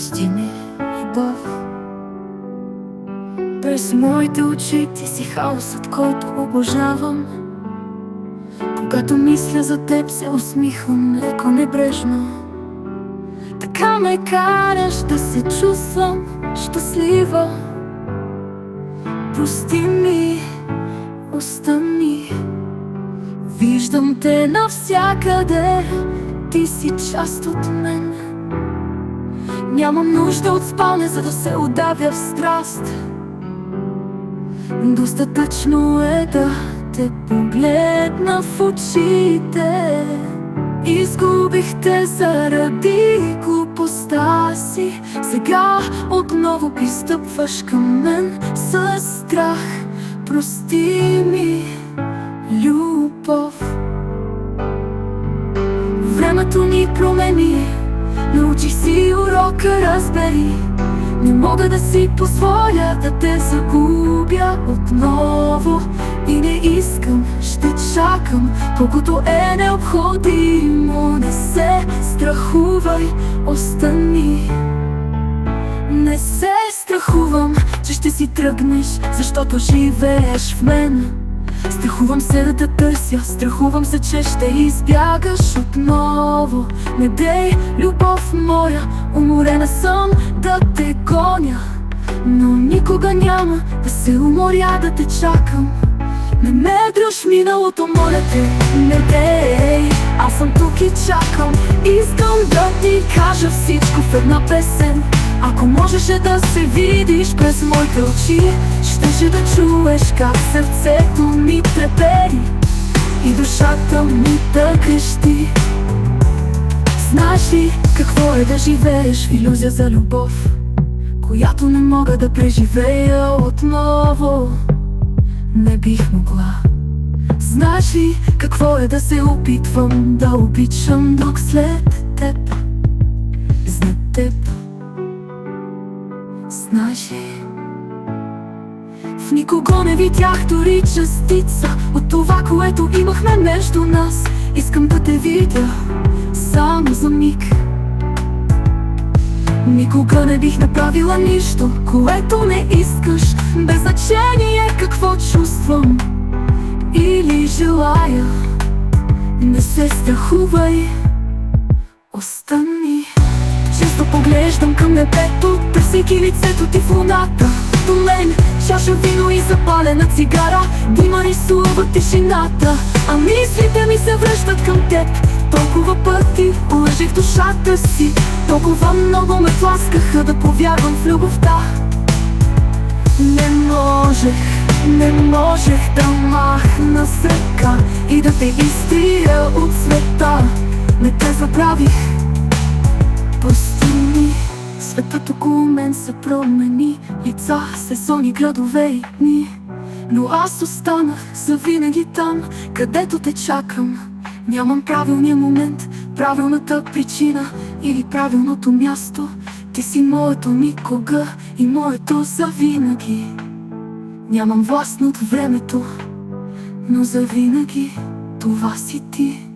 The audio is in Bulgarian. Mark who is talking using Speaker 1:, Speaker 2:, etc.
Speaker 1: Прости ми, любов. През моите очи ти си хаосът, който обожавам. Когато мисля за теб, се усмихвам леко небрежно. Така ме караш да се чувствам щастлива. Прости ми, остани. Виждам те навсякъде, ти си част от мен. Нямам нужда от спалне, за да се удавя в страст. Достатъчно е да те погледна в очите. Изгубих те заради глупостта си. Сега отново пристъпваш към мен със страх. Прости ми, любов. Времето ни промени, научи си урока, разбери. Не мога да си позволя да те загубя отново. И не искам, ще чакам, колкото е необходимо. Не се страхувай, остани. Не се страхувам, че ще си тръгнеш, защото живееш в мен. Страхувам се да те търся, страхувам се, че ще избягаш отново. Не дей, любов моя, уморена съм да те гоня. Но никога няма да се уморя да те чакам. Не ме дръж миналото, моля те, не дей. Аз съм тук и чакам. Искам да ти кажа всичко в една песен. Ако можеше да се видиш през моите очи, щеше да чуеш как сърцето ми трепери и душата ми да крещи. Знаеш ли какво е да живееш в илюзия за любов, която не мога да преживея отново? Не бих могла. Знаеш ли какво е да се опитвам да обичам друг след теб? За теб. Знаеш ли? В никого не видях дори частица от това, което имахме между нас. Искам да те видя само за миг. Никога не бих направила нищо, което не искаш. Без значение какво чувствам или желая. Не се страхувай, остани. Често поглеждам към небето, търсейки лицето ти в луната. До мен чаша вино и запалена цигара, дима рисува тишината, а мислите ми се връщат към теб. Толкова пъти лъжих душата си, толкова много ме тласкаха да повярвам в любовта. Не можех да махна с ръка и да те изтрия от света. Не те забравих, прости ми. Светът около мен се промени, лица, сезони, градове и дни. Но аз останах завинаги там, където те чакам. Нямам правилния момент, правилната причина или правилното място. Ти си моето никога и моето завинаги. Нямам власт над времето, но завинаги това си ти.